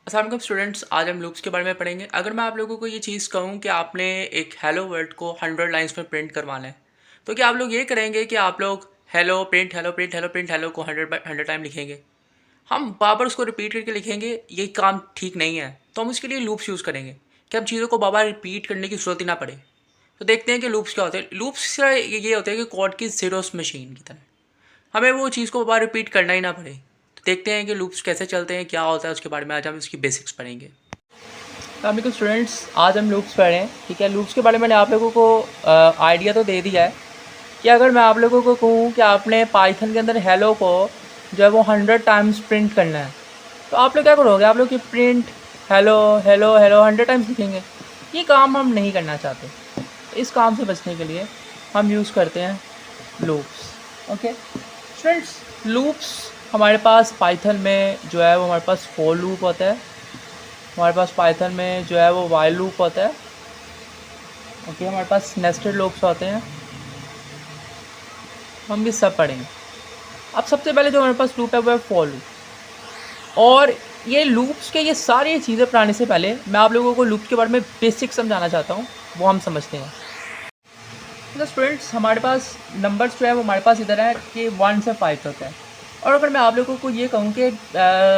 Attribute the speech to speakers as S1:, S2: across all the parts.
S1: अस्सलाम वालेकुम स्टूडेंट्स, आज हम लूप्स के बारे में पढ़ेंगे। अगर मैं आप लोगों को ये चीज़ कहूँ कि आपने एक हेलो वर्ड को 100 लाइंस में प्रिंट करवाना है, तो क्या आप लोग ये करेंगे कि आप लोग hello print hello print hello print hello को 100 टाइम लिखेंगे? हम बार-बार उसको रिपीट करके लिखेंगे, ये काम ठीक नहीं है। तो हम उसके लिए लूप्स यूज़ करेंगे कि हम चीज़ों को बार-बार रिपीट करने की ज़रूरत ही ना पड़े। तो देखते हैं कि लूप्स क्या होते हैं। लूप्स से ये होते हैं कि कोड की ज़ेरोस मशीन की तरह। हमें वो चीज़ को बार रिपीट करना ही ना पड़े। तो देखते हैं कि लूप्स कैसे चलते हैं, क्या होता है, उसके बारे में आज हम इसकी बेसिक्स पढ़ेंगे। अस्सलाम वालेकुम स्टूडेंट्स, आज हम लूप्स पढ़ रहे हैं। ठीक है, लूप्स के बारे में मैंने आप लोगों को आइडिया तो दे दिया है कि अगर मैं आप लोगों को कहूँ कि आपने पाइथन के अंदर हेलो को जो है वो 100 टाइम्स प्रिंट करना है, तो आप लोग क्या करोगे? आप लोग कि print hello hello hello 100 times लिखेंगे। ये काम हम नहीं करना चाहते। इस काम से बचने के लिए हम यूज़ करते हैं लूप्स। ओके स्टूडेंट्स, लूप्स हमारे पास पाइथन में जो है वो हमारे पास फॉर लूप होता है, हमारे पास पाइथन में जो है वो वाइल लूप होता है। ओके, हमारे पास नेस्टेड लूप्स होते हैं। हम ये सब पढ़ेंगे। अब सबसे पहले जो हमारे पास लूप है वो है फॉर लूप। और ये लूप्स के ये सारी चीज़ें पढ़ाने से पहले मैं आप लोगों को लूप के बारे में बेसिक समझाना चाहता हूँ, वो हम समझते हैं। तो स्टूडेंट्स, हमारे पास नंबर्स जो है वो हमारे पास इधर है कि 1 से 5 तक है। और अगर मैं आप लोगों को ये कहूँ कि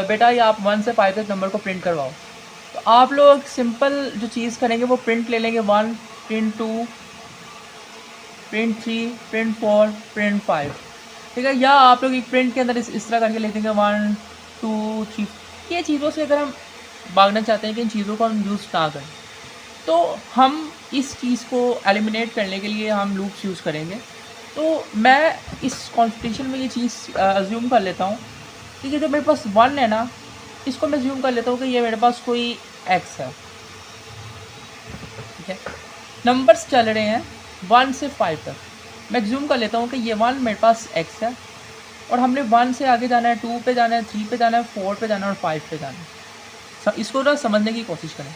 S1: बेटा ये आप 1 से 5 तक नंबर को प्रिंट करवाओ, तो आप लोग सिंपल जो चीज़ करेंगे वो प्रिंट ले लेंगे 1, प्रिंट 2, प्रिंट 3, प्रिंट 4, प्रिंट 5। ठीक है, या आप लोग एक प्रिंट के अंदर इस तरह करके लिख देंगे 1, 2, 3। ये चीज़ों से अगर हम भागना चाहते हैं कि इन चीज़ों को हम यूज़ ना करें, तो हम इस चीज़ को एलिमिनेट करने के लिए हम लूप्स यूज़ करेंगे। तो मैं इस कॉन्स्टिट्यूशन में ये चीज़ अज्यूम कर लेता हूँ कि ये जो मेरे पास 1 है ना, इसको मैं अज्यूम कर लेता हूँ कि ये मेरे पास कोई x है। ठीक है, नंबर्स चल रहे हैं 1 से 5 तक। मैं एग्ज्यूम कर लेता हूँ कि ये 1 मेरे पास x है, और हमने 1 से आगे जाना है, 2 पे जाना है, 3 पे जाना है, 4 पे जाना है और 5 पे जाना है। इसको ना समझने की कोशिश करें।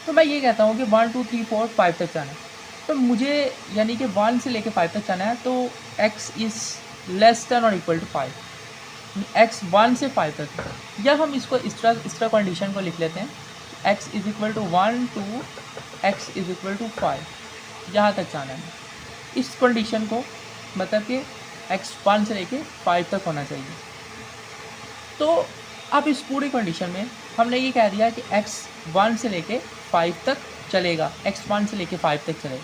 S1: तो मैं ये कहता हूँ कि 1, 2, 3, 4, 5 तक जाना है। तो मुझे यानी कि 1 से लेके 5 तक जाना है, तो x इज़ लेस देन और इक्वल टू 5। x 1 से 5 तक है। या हम इसको इस तरह कंडीशन को लिख लेते हैं, x is equal to 1 to x is equal to 5। यहाँ तक जाना है इस कंडीशन को, मतलब कि x 1 से लेके 5 तक होना चाहिए। तो अब इस पूरी कंडीशन में हमने ये कह दिया कि x 1 से लेके 5 तक चलेगा, x 1 से लेके 5 तक चलेगा।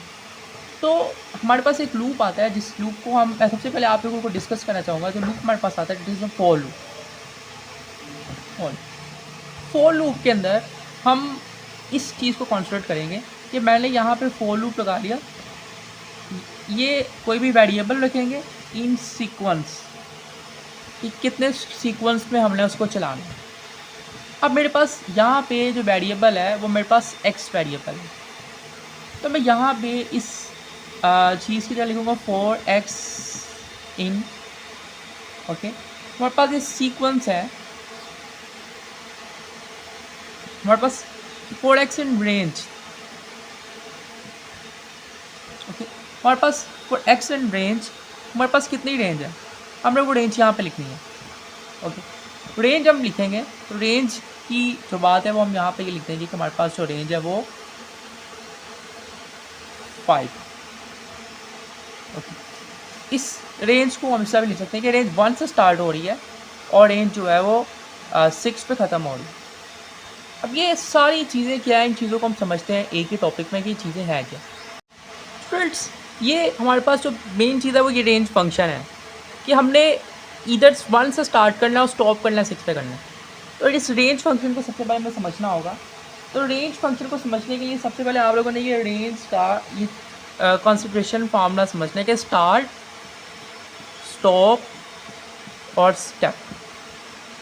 S1: तो हमारे पास एक लूप आता है, जिस लूप को मैं सबसे पहले आप लोगों को डिस्कस करना चाहूँगा। जो लूप हमारे पास आता है, it is a for loop. For loop के अंदर हम इस चीज़ को कॉन्सेंट्रेट करेंगे कि मैंने यहाँ पे फॉर लूप लगा लिया। ये कोई भी वेरिएबल रखेंगे इन सीक्वेंस, कि कितने सीक्वेंस में हमने उसको चलाना है। अब मेरे पास यहाँ पे जो वेरिएबल है वो मेरे पास x वेरिएबल है। तो मैं यहाँ पे इस चीज़ की जगह लिखूँगा 4x इन। ओके, हमारे पास ये सीक्वेंस है, हमारे पास 4x इन रेंज। ओके, हमारे पास 4x इन रेंज, हमारे पास कितनी रेंज है, हमने वो रेंज यहाँ पे लिखनी है। ओके, रेंज हम लिखेंगे तो रेंज की जो बात है वो हम यहाँ पे ये लिख देंगे कि हमारे पास जो रेंज है वो 5। ओके, इस रेंज को हम इस तरह भी लिख सकते हैं कि रेंज 1 से स्टार्ट हो रही है और रेंज जो है वो 6 पे ख़त्म हो रही है। अब ये सारी चीज़ें क्या है, इन चीज़ों को हम समझते हैं एक ही टॉपिक में कि ये चीज़ें हैं क्या। स्टूडेंट्स, ये हमारे पास जो मेन चीज़ है वो ये रेंज फंक्शन है कि हमने इधर 1 से स्टार्ट करना है और स्टॉप करना है 6 पे करना है। तो इस रेंज फंक्शन को सबसे पहले हमें समझना होगा। तो रेंज फंक्शन को समझने के लिए सबसे पहले आप लोगों ने ये रेंज का ये कॉन्सेंट्रेशन फार्मूला समझना है कि स्टार्ट, स्टॉप और स्टेप,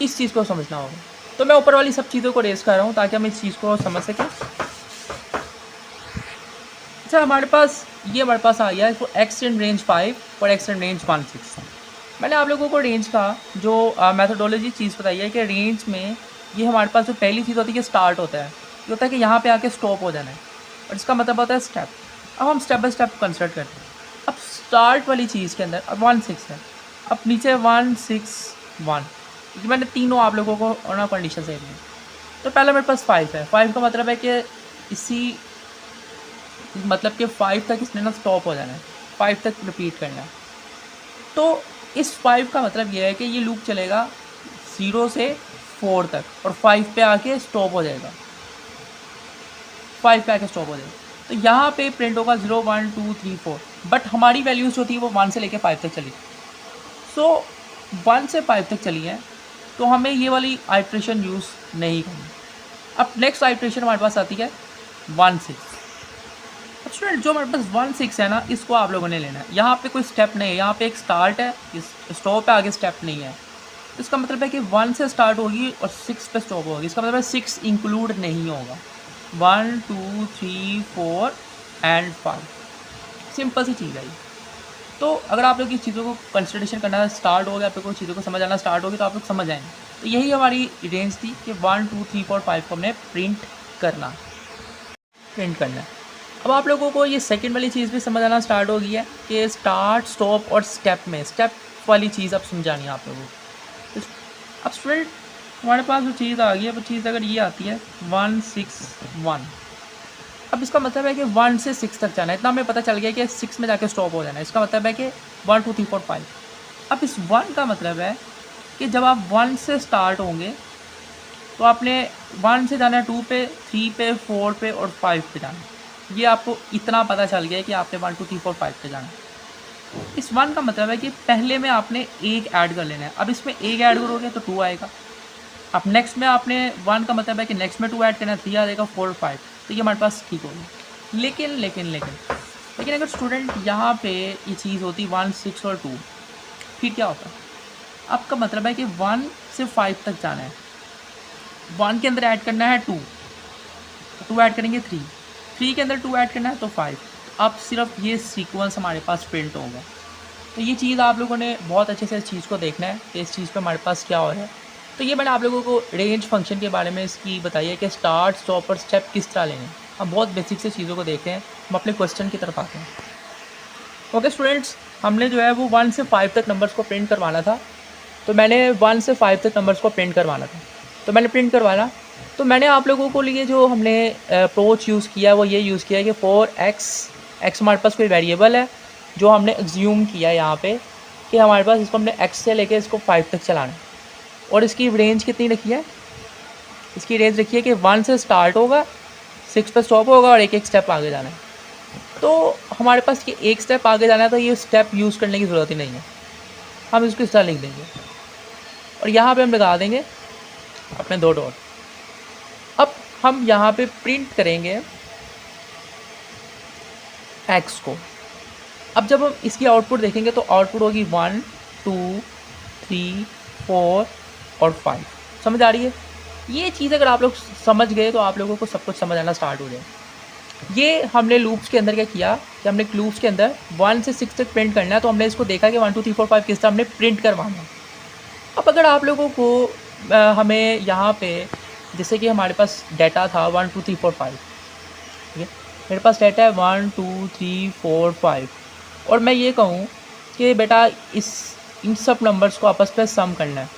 S1: इस चीज़ को समझना होगा। तो मैं ऊपर वाली सब चीज़ों को रेज कर रहा हूँ ताकि हम इस चीज़ को समझ सकें। अच्छा, हमारे पास आ गया है एक्स इन रेंज 5 और एक्स इन रेंज 1, 6। मैंने आप लोगों को रेंज का जो मेथोडोलॉजी चीज़ बताई है कि रेंज में ये हमारे पास जो पहली चीज़ होती है कि स्टार्ट होता है, ये होता है कि यहाँ पे आके स्टॉप हो जाना है, और इसका मतलब होता है स्टेप। अब हम स्टेप बाय स्टेप कंसिडर करते हैं। अब स्टार्ट वाली चीज़ के अंदर अब 1, 6 है, अब नीचे 1, 6, 1, मैंने तीनों आप लोगों को और कंडीशन से दी। तो पहले मेरे पास 5 है, 5 का मतलब है कि इसी मतलब कि 5 तक इसने ना स्टॉप हो जाना है, 5 तक रिपीट करना है। तो इस 5 का मतलब ये है कि ये लूप चलेगा 0 से 4 तक और 5 पे आके स्टॉप हो जाएगा, 5 पे आके स्टॉप हो जाएगा। तो यहाँ पे प्रिंट होगा 0 1 2 3 4, बट हमारी वैल्यूज़ जो थी वो 1 से लेके 5 तक चली। सो 1 से 5 तक चली है, तो हमें ये वाली आइट्रेशन यूज़ नहीं करनी। अब नेक्स्ट आइट्रेशन हमारे पास आती है 1 6। अब स्टूडेंट जो हमारे पास 1 6 है ना, इसको आप लोगों ने लेना है। यहाँ पे कोई स्टेप नहीं है, यहाँ पे एक स्टार्ट है, इस स्टॉप पे आगे स्टेप नहीं है। इसका मतलब है कि 1 से स्टार्ट होगी और 6 पे स्टॉप होगी। इसका मतलब है 6 इंक्लूड नहीं होगा। 1 2 3 4 एंड 5, सिंपल सी चीज़ है ये। तो अगर आप लोग इस चीज़ों को कंसिडरेशन करना स्टार्ट हो गया, आप लोग को चीज़ों को समझ आना स्टार्ट होगी, तो आप लोग समझ आएंगे। तो यही हमारी रेंज थी कि 1 2 3 4 5 को हमने प्रिंट करना है। अब आप लोगों को ये सेकंड वाली चीज़ भी समझ आना स्टार्ट हो गई है कि स्टार्ट स्टॉप और स्टेप में स्टेप वाली चीज़ अब समझानी है आप लोगों को। अब स्टूडेंट हमारे पास जो चीज़ आ गई है, वो चीज़ अगर ये आती है 1 6 1, अब इसका मतलब है कि 1 से 6 तक जाना है। इतना हमें पता चल गया कि 6 में जाके स्टॉप हो जाना है। इसका मतलब है कि 1 2 3 4 5। अब इस 1 का मतलब है कि जब आप 1 से स्टार्ट होंगे तो आपने 1 से जाना है 2 पे, 3 पे, 4 पे और 5 पे जाना है। ये आपको इतना पता चल गया है कि आपने 1 2 3 4 5 पे जाना है। इस 1 का मतलब है कि पहले में आपने एक ऐड कर लेना है। अब इसमें एक ऐड करोगे तो 2 आएगा। अब नेक्स्ट में आपने 1 का मतलब है कि नेक्स्ट में 2 ऐड करना है, 3 आ जाएगा, 4 5। तो ये हमारे पास ठीक होगी। लेकिन अगर स्टूडेंट यहाँ पे ये चीज़ होती 1 6 और 2, फिर क्या होता है? आपका मतलब है कि 1 से 5 तक जाना है, 1 के अंदर ऐड करना है 2, 2 ऐड करेंगे 3 के अंदर 2 ऐड करना है तो 5। अब सिर्फ ये सीक्वेंस हमारे पास प्रिंट होगा। तो ये चीज़ आप लोगों ने बहुत अच्छे से इस चीज़ को देखना है कि इस चीज़ पे हमारे पास क्या हो रहा है। तो ये मैंने आप लोगों को रेंज फंक्शन के बारे में इसकी बताई है कि स्टार्ट स्टॉप और स्टेप किस तरह लेने हैं। हम बहुत बेसिक से चीज़ों को देखते हैं, हम अपने क्वेश्चन की तरफ आते हैं। ओके स्टूडेंट्स, हमने जो है वो 1 से 5 तक नंबर्स को प्रिंट करवाना था। तो मैंने 1 से 5 तक नंबर्स को प्रिंट करवाना था, तो मैंने प्रिंट करवाना। तो मैंने आप लोगों को लिए जो हमने अप्रोच यूज़ किया है वो ये यूज़ किया है कि 4x हमारे पास कोई वेरिएबल है जो हमने एग्ज्यूम किया है यहाँ पे कि हमारे पास इसको हमने x से लेके इसको 5 तक चलाना है। और इसकी रेंज कितनी रखी है? इसकी रेंज रखी है कि 1 से स्टार्ट होगा, 6 पे स्टॉप होगा और एक स्टेप आगे जाना है। तो हमारे पास ये एक स्टेप आगे जाना है, तो ये स्टेप यूज़ करने की ज़रूरत ही नहीं है, हम इसको इस तरह लिख देंगे और यहाँ पे हम लगा देंगे अपने 2 डॉट। अब हम यहाँ पे प्रिंट करेंगे x को। अब जब हम इसकी आउटपुट देखेंगे तो आउटपुट होगी 1 2 3 4 और 5। समझ आ रही है? ये चीज़ अगर आप लोग समझ गए तो आप लोगों को सब कुछ समझ आना स्टार्ट हो जाए। ये हमने लूप्स के अंदर क्या किया कि हमने लूप्स के अंदर 1 से 6 तक प्रिंट करना है, तो हमने इसको देखा कि 1 2 3 4 5 किस तरह हमने प्रिंट करवाना है। अब अगर आप लोगों को हमें यहाँ पे जैसे कि हमारे पास डाटा था 1 2 3 4 5, ठीक है, मेरे पास डाटा है 1 2 3 4 5 और मैं ये कहूँ कि बेटा इन सब नंबर्स को आपस में सम करना है।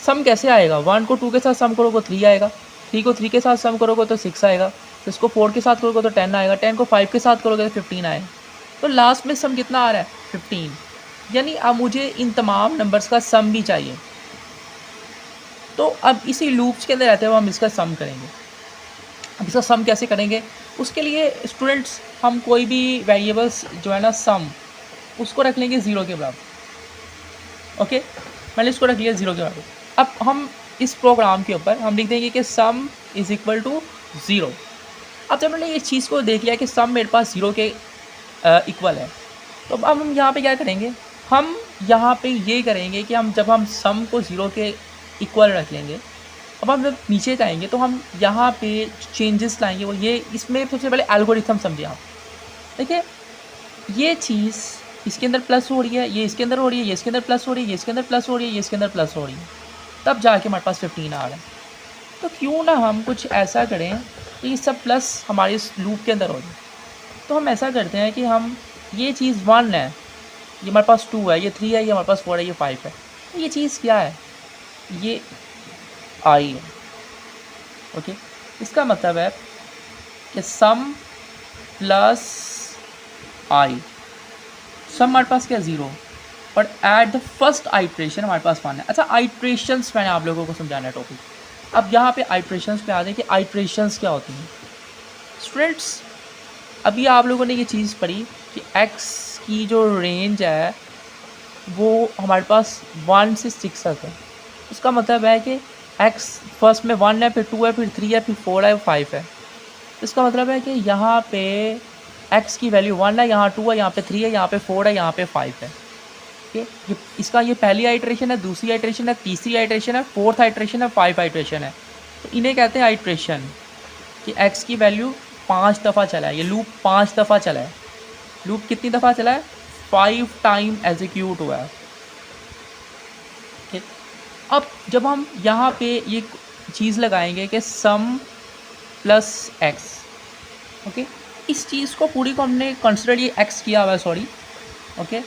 S1: सम कैसे आएगा? 1 को 2 के साथ सम करोगे तो 3 आएगा, 3 को 3 के साथ सम करोगे तो 6 आएगा, तो इसको 4 के साथ करोगे तो 10 आएगा, 10 को 5 के साथ करोगे तो 15 आएगा। तो लास्ट में सम कितना आ रहा है? 15। यानी अब मुझे इन तमाम नंबर्स का सम भी चाहिए। तो अब इसी लूप्स के अंदर रहते हुए हम इसका सम करेंगे। अब इसका सम कैसे करेंगे? उसके लिए स्टूडेंट्स हम कोई भी वेरिएबल्स जो है ना सम, उसको रख लेंगे 0 के बराबर। ओके, मैंने इसको रख लिया 0 के बराबर। अब हम इस प्रोग्राम के ऊपर हम लिख देंगे कि सम इज़ इक्वल टू 0। अब जब मैंने इस चीज़ को देख लिया कि सम मेरे पास 0 के इक्वल है, तो अब हम यहाँ पे क्या करेंगे? हम यहाँ पे ये करेंगे कि जब हम सम को 0 के इक्वल रख लेंगे, अब हम जब नीचे जाएंगे तो हम यहाँ पे चेंजेस लाएंगे। वो ये इसमें सबसे पहले एल्गोरिथम समझिए आप। देखिए ये चीज़ इसके अंदर प्लस हो रही है, ये इसके अंदर हो रही है, ये इसके अंदर प्लस हो रही है, ये इसके अंदर प्लस हो रही है, ये इसके अंदर प्लस हो रही है, तब जाके हमारे पास 15 आ रहा है। तो क्यों ना हम कुछ ऐसा करें कि ये सब प्लस हमारे इस लूप के अंदर हो जाए। तो हम ऐसा करते हैं कि हम ये चीज़ 1 है, ये हमारे पास 2 है, ये 3 है, ये हमारे पास 4 है, ये 5 है। तो ये चीज़ क्या है? ये आई है।
S2: ओके, इसका मतलब है कि सम प्लस आई, सम हमारे पास क्या 0, और एट द फर्स्ट आइट्रेशन हमारे पास 1 है। अच्छा, आइट्रेशंस मैंने आप लोगों को समझाना है टॉपिक। अब यहाँ पे आइट्रेशंस पे आ जाए कि आइट्रेशंस क्या होती हैं। स्टूडेंट्स, अभी आप लोगों ने ये चीज़ पढ़ी कि x की जो रेंज है वो हमारे पास 1 से 6 तक है। उसका मतलब है कि x फर्स्ट में 1 है, फिर 2 है, फिर 3 है, फिर 4 है, 5 है। इसका मतलब है कि यहाँ पे x की वैल्यू 1 है, यहाँ 2 है, यहाँ पे 3 है, यहाँ पे 4 है, यहाँ पे 5 है। ये इसका ये पहली आइट्रेशन है, दूसरी आइट्रेशन है, तीसरी आइट्रेशन है, फोर्थ आइट्रेशन है, 5 आइट्रेशन है। तो इन्हें कहते हैं आइट्रेशन, कि x की वैल्यू 5 दफ़ा चला है, ये लूप 5 दफ़ा चला है। लूप कितनी दफ़ा चला है? 5 टाइम एग्जीक्यूट हुआ है। ठीक, अब जब हम यहाँ पे ये चीज़ लगाएंगे कि सम प्लस एक्स, ओके, इस चीज़ को पूरी को हमने कंसिडर ये एक्स किया हुआ है, सॉरी, ओके,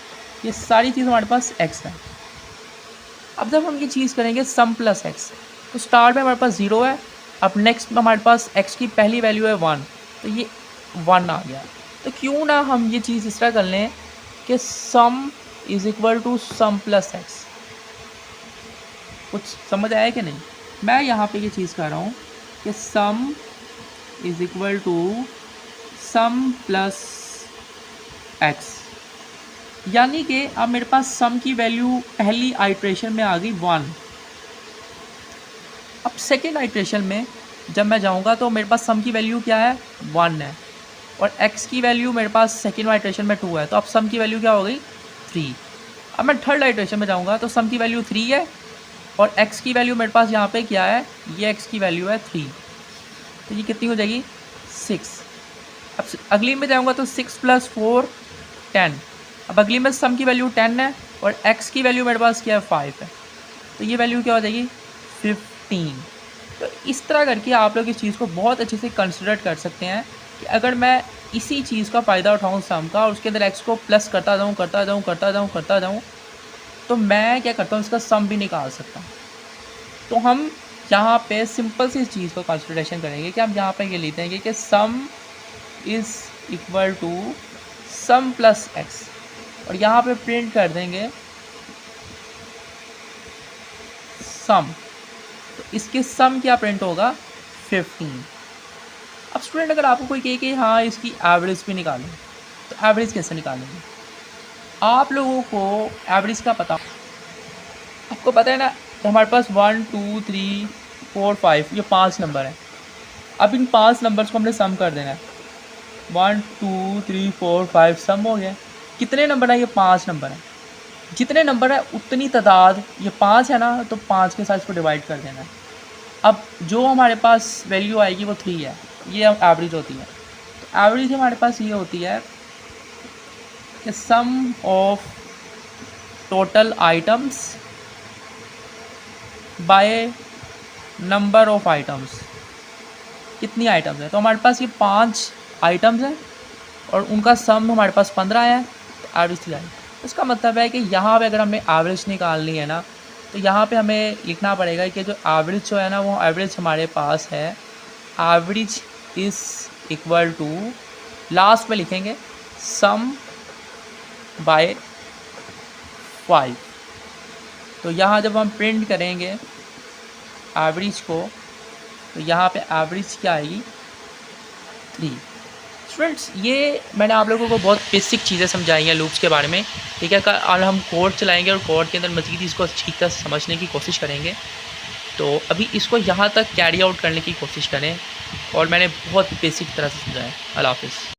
S2: ये सारी चीज़ हमारे पास एक्स है। अब जब हम ये चीज़ करेंगे सम प्लस एक्स, तो स्टार्ट में हमारे पास 0 है, अब नेक्स्ट में हमारे पास एक्स की पहली वैल्यू है 1, तो ये 1 आ गया। तो क्यों ना हम ये चीज़ इस तरह कर लें कि sum is equal to sum plus x. कुछ समझ आया कि नहीं? मैं यहाँ पे ये चीज़ कर रहा हूँ कि sum is equal to sum plus x, यानी कि अब मेरे पास सम की वैल्यू पहली आइट्रेशन में आ गई 1। अब सेकेंड आइट्रेशन में जब मैं जाऊंगा तो मेरे पास सम की वैल्यू क्या है? 1 है, और x की वैल्यू मेरे पास सेकेंड आइट्रेशन में 2 है, तो अब सम की वैल्यू क्या हो गई? 3। अब मैं थर्ड आइट्रेशन में जाऊंगा तो सम की वैल्यू 3 है, और x की वैल्यू मेरे पास यहाँ पे क्या है? ये x की वैल्यू है 3, तो ये कितनी हो जाएगी? 6। अब अगली में जाऊँगा तो 6 + 4 10। अब अगली में सम की वैल्यू 10 है, और x की वैल्यू मेरे पास क्या है? 5 है, तो ये वैल्यू क्या हो जाएगी? 15। तो इस तरह करके आप लोग इस चीज़ को बहुत अच्छे से कंसिडर कर सकते हैं कि अगर मैं इसी चीज़ का फ़ायदा उठाऊँ सम का, और उसके अंदर x को प्लस करता जाऊँ, तो मैं क्या करता हूँ, इसका सम भी निकाल सकता हूँ। तो हम यहाँ पे सिंपल सी इस चीज़ को कंसिडरेशन करेंगे कि हम यहाँ पे ये लेते हैं कि sum is equal to sum plus x, और यहाँ पे प्रिंट कर देंगे सम, तो इसके सम क्या प्रिंट होगा? 15। अब स्टूडेंट, अगर आपको कोई कहे कि हाँ इसकी एवरेज भी निकालें, तो एवरेज कैसे निकालेंगे? आप लोगों को एवरेज का पता, आपको पता है ना, तो हमारे पास 1 2 3 4 5 ये 5 नंबर हैं। अब इन 5 नंबर्स को हमने सम कर देना है। 1 2 3 4 5 सम हो गया। कितने नंबर है? ये 5 नंबर है। जितने नंबर है उतनी तादाद, ये 5 है ना, तो 5 के साथ इसको डिवाइड कर देना है। अब जो हमारे पास वैल्यू आएगी वो 3 है, ये एवरेज होती है। तो एवरेज हमारे पास ये होती है कि sum of total items by number of items. कितनी आइटम्स है? तो हमारे पास ये 5 आइटम्स हैं, और उनका सम हमारे पास 15 है, तो एवरेज 3 आएगी। इसका मतलब है कि यहाँ पे अगर हमें एवरेज निकालनी है ना, तो यहाँ पे हमें लिखना पड़ेगा कि जो एवरेज जो है ना, वो एवरेज हमारे पास है, average is equal to, last में लिखेंगे सम बाय 5। तो यहाँ जब हम प्रिंट करेंगे एवरेज को, तो यहाँ पे एवरेज क्या आएगी? 3। स्टूडेंट्स, ये मैंने आप लोगों को बहुत बेसिक चीज़ें समझाई हैं लूप्स के बारे में, ठीक है। और हम कोड चलाएंगे और कोड के अंदर मज़ीद इसको अच्छी तरह समझने की कोशिश करेंगे। तो अभी इसको यहाँ तक कैरी आउट करने की कोशिश करें, और मैंने बहुत बेसिक तरह से समझाया। अल्लाह हाफ़िज़।